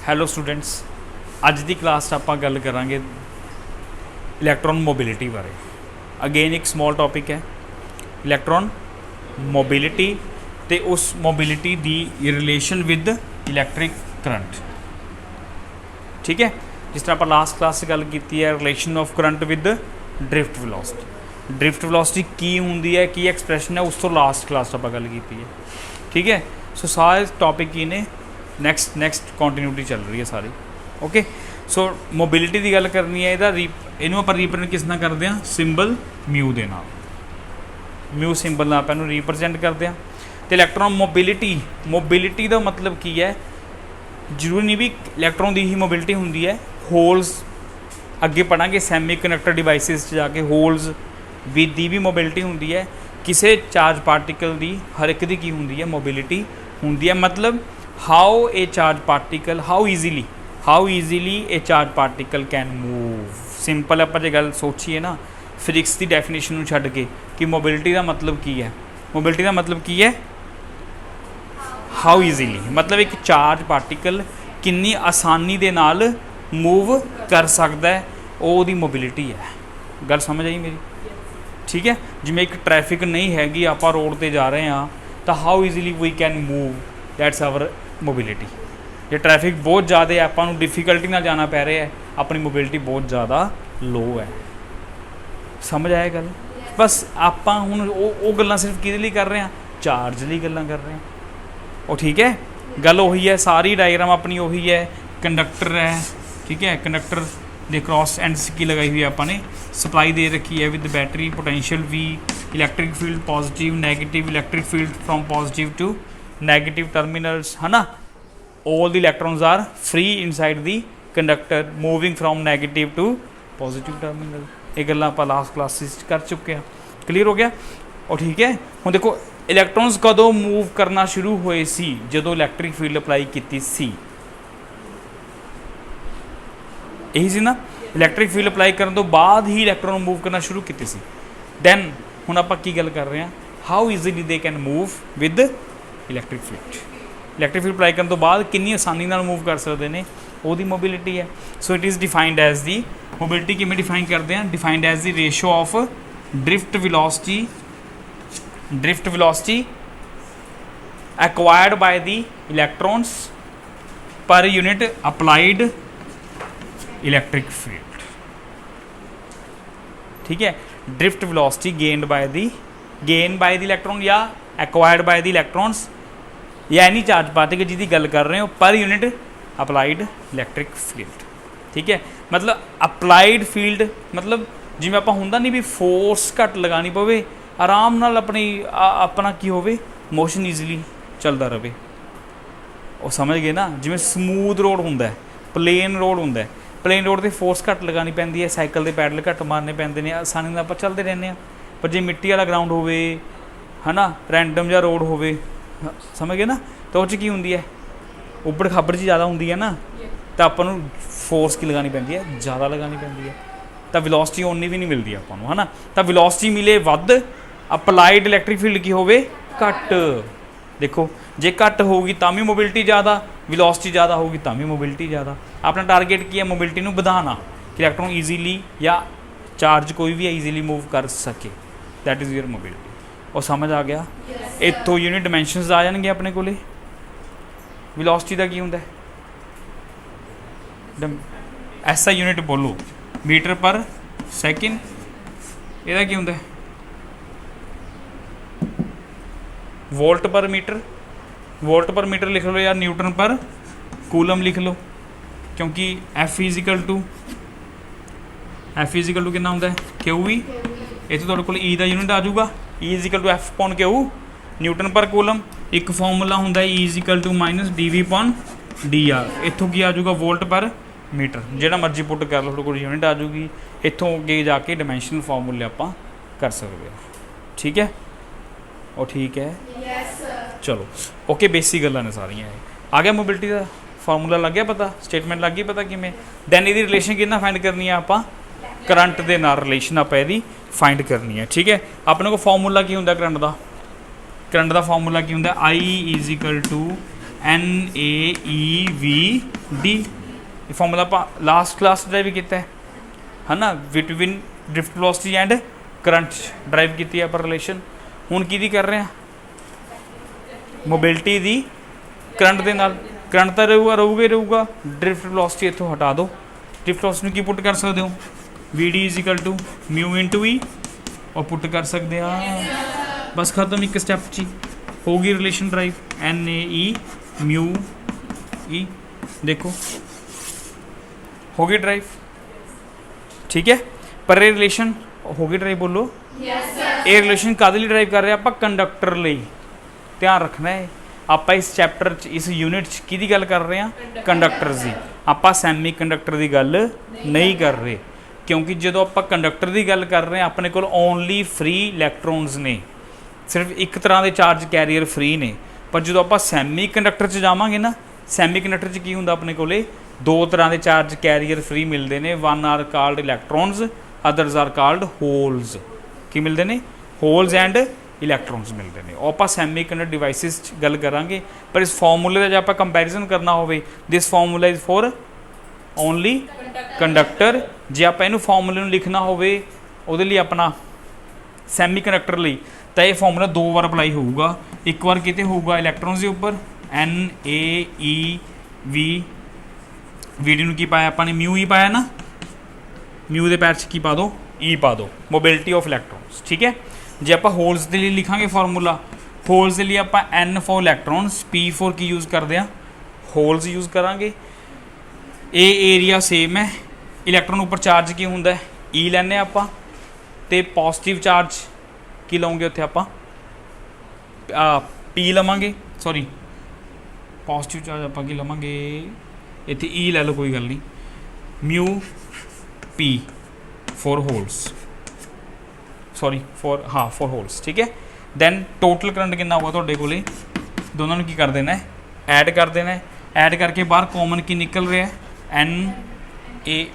Hello students, ਅੱਜ ਦੀ class 'ਚ ਆਪਾਂ ਗੱਲ ਕਰਾਂਗੇ ਇਲੈਕਟ੍ਰੋਨ ਮੋਬਿਲਿਟੀ ਬਾਰੇ। ਅਗੇਨ ਇੱਕ ਸਮੋਲ ਟੌਪਿਕ ਹੈ ਇਲੈਕਟ੍ਰੋਨ ਮੋਬਿਲਿਟੀ ਅਤੇ ਉਸ mobility the relation with electric current. ਠੀਕ ਹੈ, ਜਿਸ ਤਰ੍ਹਾਂ ਆਪਾਂ ਲਾਸਟ ਕਲਾਸ 'ਚ ਗੱਲ ਕੀਤੀ ਹੈ relation of current with drift velocity. Drift velocity ਕੀ ਹੁੰਦੀ ਹੈ, ਕੀ ਐਕਸਪ੍ਰੈਸ਼ਨ ਹੈ, ਉਸ ਤੋਂ ਲਾਸਟ ਕਲਾਸ 'ਚ ਆਪਾਂ ਗੱਲ ਕੀਤੀ ਹੈ। ਠੀਕ ਹੈ, ਸੋ ਸਾਰੇ ਟੌਪਿਕ ਕੀ ਨੇ, ਨੈਕਸਟ ਕੰਟੀਨਿਊਟੀ ਚੱਲ ਰਹੀ ਹੈ ਸਾਰੀ। ਓਕੇ, ਸੋ ਮੋਬਿਲਿਟੀ ਦੀ ਗੱਲ ਕਰਨੀ ਹੈ, ਇਹਨੂੰ ਆਪਾਂ ਰੀਪ੍ਰਜੈਂਟ ਕਿਸ ਨਾਲ ਕਰਦੇ ਹਾਂ, ਸਿੰਬਲ ਮਿਊ ਦੇ ਨਾਲ। ਮਿਊ ਸਿੰਬਲ ਨਾਲ ਆਪਾਂ ਇਹਨੂੰ ਰੀਪ੍ਰਜੈਂਟ ਕਰਦੇ ਹਾਂ। ਅਤੇ ਇਲੈਕਟ੍ਰੋਨ ਮੋਬਿਲਿਟੀ ਦਾ ਮਤਲਬ ਕੀ ਹੈ, ਜ਼ਰੂਰੀ ਨਹੀਂ ਵੀ ਇਲੈਕਟ੍ਰੋਨ ਦੀ ਹੀ ਮੋਬਿਲਿਟੀ ਹੁੰਦੀ ਹੈ, ਹੋਲਸ ਅੱਗੇ ਪੜ੍ਹਾਂਗੇ ਸੈਮੀ ਕੰਡਕਟਰ ਡਿਵਾਈਸਿਸ 'ਚ ਜਾ ਕੇ ਹੋਲਸ ਦੀ ਵੀ ਮੋਬਿਲਿਟੀ ਹੁੰਦੀ ਹੈ। ਕਿਸੇ ਚਾਰਜ ਪਾਰਟੀਕਲ ਦੀ ਹਰ ਇੱਕ ਦੀ ਕੀ ਹੁੰਦੀ ਹੈ, ਮੋਬਿਲਿਟੀ ਹੁੰਦੀ ਹੈ। ਮਤਲਬ how A charge particle, how easily A charge particle can move. Simple ਆਪਾਂ ਜੇ ਗੱਲ ਸੋਚੀਏ ਨਾ ਫਿਜ਼ਿਕਸ ਦੀ ਡੈਫੀਨੇਸ਼ਨ ਨੂੰ ਛੱਡ ਕੇ ਕਿ ਮੋਬਿਲਿਟੀ ਦਾ ਮਤਲਬ ਕੀ ਹੈ, ਮੋਬਿਲਿਟੀ ਦਾ ਮਤਲਬ ਕੀ ਹੈ, ਹਾਊ ਈਜ਼ੀਲੀ, ਮਤਲਬ ਇੱਕ ਚਾਰਜ ਪਾਰਟੀਕਲ ਕਿੰਨੀ ਆਸਾਨੀ ਦੇ ਨਾਲ ਮੂਵ ਕਰ ਸਕਦਾ ਹੈ, ਉਹ ਉਹਦੀ ਮੋਬਿਲਿਟੀ ਹੈ। ਗੱਲ ਸਮਝ ਆਈ ਮੇਰੀ? ਠੀਕ ਹੈ, ਜਿਵੇਂ ਇੱਕ ਟ੍ਰੈਫਿਕ ਨਹੀਂ ਹੈਗੀ, ਆਪਾਂ ਰੋਡ 'ਤੇ ਜਾ ਰਹੇ ਹਾਂ ਤਾਂ how easily we can move, that's our mobility. ਜੇ ਟ੍ਰੈਫਿਕ ਬਹੁਤ ਜ਼ਿਆਦਾ ਆਪਾਂ ਨੂੰ ਡਿਫੀਕਲਟੀ ਨਾਲ ਜਾਣਾ ਪੈ ਰਿਹਾ ਹੈ, ਆਪਣੀ ਮੋਬਿਲਿਟੀ ਬਹੁਤ ਜ਼ਿਆਦਾ ਲੋ ਹੈ। ਸਮਝ ਆਇਆ ਗੱਲ? ਬਸ ਆਪਾਂ ਹੁਣ ਉਹ ਗੱਲਾਂ ਸਿਰਫ ਕਿਹਦੇ ਲਈ ਕਰ ਰਹੇ ਹਾਂ, ਚਾਰਜ ਲਈ ਗੱਲਾਂ ਕਰ ਰਹੇ ਹਾਂ। ਉਹ ਠੀਕ ਹੈ, ਗੱਲ ਉਹੀ ਹੈ, ਸਾਰੀ ਡਾਇਗਰਾਮ ਆਪਣੀ ਉਹੀ ਹੈ। ਕੰਡਕਟਰ ਹੈ, ਠੀਕ ਹੈ, ਕੰਡਕਟਰ ਦੇ ਕ੍ਰੋਸ ਐਂਡਸ ਕੀ ਲਗਾਈ ਹੋਈ ਹੈ ਆਪਾਂ ਨੇ, ਸਪਲਾਈ ਦੇ ਰੱਖੀ ਹੈ ਵਿਦ ਬੈਟਰੀ, ਪੋਟੈਂਸ਼ੀਅਲ ਵੀ, electric field positive negative, electric field from positive to negative terminals, है ना। all the electrons are free inside the conductor moving from negative to positive terminal। ये गल्लां आपां लास्ट क्लासिस कर चुके हैं, क्लीयर हो गया। और ठीक है, हुण देखो इलैक्ट्रॉन्स कदों मूव करना शुरू होए सी, जदों इलैक्ट्रिक फील्ड अप्लाई कीती सी। यही सी ना, इलैक्ट्रिक फील्ड अप्लाई करन तो बाद ही इलैक्ट्रॉन मूव करना शुरू कीते सी। दैन हुण आपां की गल कर रहे हैं, how easily they can move with electric field. Electric field apply करने तो बाद कितनी आसानी नाल मूव कर सकते हैं, वो मोबिलिटी है। So it is defined as the mobility किमें डिफाइन करते हैं, defined as the ratio of drift velocity acquired by the electrons per unit applied electric field. ठीक है, drift velocity gain by the electron या acquired by the electrons या any charge particle जिसकी गल कर रहे हो पर यूनिट अप्लाइड इलैक्ट्रिक फील्ड। ठीक है, मतलब अप्लाइड फील्ड मतलब जिवें आपां हुंदा नहीं भी फोर्स घट लगानी पवे, आराम नाल अपना की होवे, मोशन ईजीली चलता रहे। वो समझ गए ना, जिवें समूथ रोड हुंदा है, प्लेन रोड हुंदा है, प्लेन रोड ते फोर्स घट लगानी पैंदी है, साइकिल के पैडल घट मारने पैंदे ने, आसानी नाल आपां चलते रहने हैं। पर जे मिट्टी वाला ग्राउंड होवे, है ना, रैंडम या रोड होवे, समझ गए ना, तो उस की होंगी है, उबड़ खाबड़ ज़्यादा होंगी है ना, तो आपां नूं फोर्स की लगानी पैंदी है, ज़्यादा लगानी पैंदी है, तो वेलोसिटी उन्नी भी नहीं मिलती आपां नूं, है ना। तो वेलोसिटी मिले वध, अप्लाइड इलैक्ट्रिक फील्ड की होवे घट। देखो जे घट होगी तां भी मोबिलिटी ज़्यादा, वेलोसिटी ज़्यादा होगी तां भी मोबिलिटी ज़्यादा। अपना टारगेट की है, मोबिलिटी नूं वधाना कि इलैक्ट्रॉन ईजीली या चार्ज कोई भी ईजीली मूव कर सके, दैट इज़ योर मोबिलिटी। और समझ आ गया? इतों यूनिट डिमेंशनस आ जाएंगे अपने को। वेलोसिटी का की होंदा है, ऐसा यूनिट बोलो, मीटर पर सैकेंड। ਇਹਦਾ ਕੀ ਹੁੰਦਾ ਹੈ, वोल्ट पर मीटर लिख लो या न्यूटन पर कूलम लिख लो, क्योंकि एफ इजिकल टू कितना होंदा है, क्यू ई। इतों तुहाडे कोल ई का यूनिट आ जाऊगा, E is equal to F upon q newton per coulomb. एक फॉर्मूला होंदा है E is equal to minus d v upon d r. इतों की आ जाऊगा वोल्ट पर मीटर, जिहड़ा मर्जी पुट कर लो, तुहाडे कोल यूनिट आ जाऊगी। इतों अगे जाके डिमेंशनल फॉर्मूले आपां कर सकते हो। ठीक है, और ठीक है, चलो ओके, बेसिक गल्लां ने सारियां। आ गया मोबिलिटी का फार्मूला, लग गया पता, स्टेटमेंट लग गई पता किमें। दैन इसदी रिलेशन कितना फाइंड करनी है आपां, करंट दे नाल रिलेशन आपां इहदी फाइंड करनी है। ठीक है, अपने को फार्मूला की हुंदा करंट का फार्मूला की हुंदा, I is equal to NaEVD। ये फॉर्मूला ਆਪਾਂ लास्ट क्लास ड्राइव किया है ना, between drift velocity and current drive की आप रिलेशन। हुण किहदी कर रहे हैं, मोबिलिटी दी करंट दे नाल। करंट तो रहूगा ही रहूगा, ड्रिफ्ट वेलोसिटी इत्थों हटा दो, ड्रिफ्ट वेलोसिटी की पुट कर सकते हो VD is equal to mu into E, और पुट कर सकते हैं बस खत्म, एक स्टैप ची होगी relation drive NaE mu E. देखो हो गई ड्राइव, ठीक है। पर ये रिलेशन हो गई ड्राइव, बोलो ये रिलेशन काहदे लई ड्राइव कर रहे हैं आप, कंडक्टर लई। ध्यान रखना है आप इस चैप्टर इस यूनिट की गल कर रहे हैं, कंडक्टर्स की। आप सैमी कंडक्टर की गल नहीं कर रहे, क्योंकि जो आप कंडक्टर की गल कर रहे हैं अपने को ओनली फ्री इलैक्ट्रॉन्स ने, सिर्फ एक तरह के चार्ज कैरीयर फ्री ने। पर जो आप सैमी कंडक्टर जावांगे ना, सैमी कंडक्टर की होंगे अपने को दो तरह के चार्ज कैरीयर फ्री मिलते हैं। One are called electrons, others are called holes. की मिलते हैं, होल्स एंड इलैक्ट्रॉन्स मिलते हैं। और आप सैमी कंडक्टर डिवाइसिस गल करांगे। पर इस फॉर्मूले का जो आप कंपैरिजन करना हो, this formula is for only conductor. जे आप इनू फॉर्मूले लिखना हो अपना सैमी कंडक्टर लिए, तो यह फॉर्मूला दो बार अप्लाई होगा। एक बार कितने होगा इलैक्ट्रॉन्स के उपर NaEV, VD नूं की पाया आपने म्यू ई पाया ना, म्यू के पैर की पा दो ई पा दो, मोबिलिटी ऑफ इलैक्ट्रॉन्स, ठीक है। जे आप होल्स के लिए लिखांगे फॉर्मूला, होल्स के लिए आप N फॉर इलैक्ट्रॉन्स, P फॉर की यूज़ करते हैं, होल्स यूज़ करांगे। ए एरिया सेम है, इलैक्ट्रॉन उपर चार्ज की होंगे ई लैने आप, तो पॉजिटिव चार्ज की लाओगे उत्थे आप P लवांगे, सॉरी पॉजिटिव चार्ज आप की लवांगे इत्थे ई लै लो, कोई गल नहीं। Mu P for holes, sorry for हाँ फॉर होल्स, ठीक है। दैन टोटल करंट कितना होगा तुहाडे कोले, दोनों की कर देना है, ऐड कर देना है। ऐड करके बाहर कॉमन की निकल रहा है A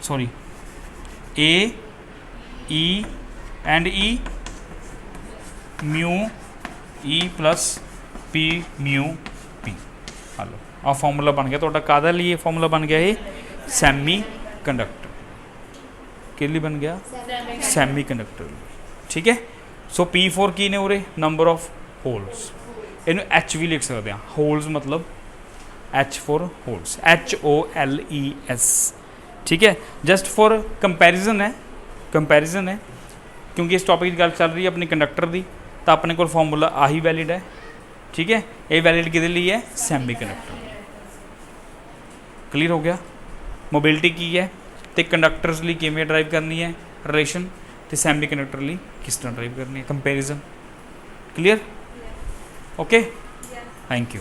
E and E mu E plus P mu P। Hello आ फॉर्मूला बन गया तो काहदे लिए फॉर्मूला बन गया ये सैमी कंडक्टर के लिए बन गया, सैमी कंडक्टर, ठीक है। सो P4 की ने उरे नंबर ऑफ होल्स, इनू H भी लिख सकते हैं, होल्स मतलब H फॉर होल्स, HOLES, ठीक है। जस्ट फॉर कंपैरिजन है, कंपैरिजन है, क्योंकि इस टॉपिक की गल चल रही है अपनी कंडक्टर की, तो अपने को फॉर्मूला आही वैलिड है, ठीक है। ये वैलिड किहदे लिए है, सैमी कंडक्टर। क्लीयर हो गया। मोबिलिटी की है तो कंडक्टर्स लिए किवें ड्राइव करनी है रिलेशन, तो सैमी कंडक्टर लिए किस तरह ड्राइव करनी है, comparison. Clear, okay, thank you.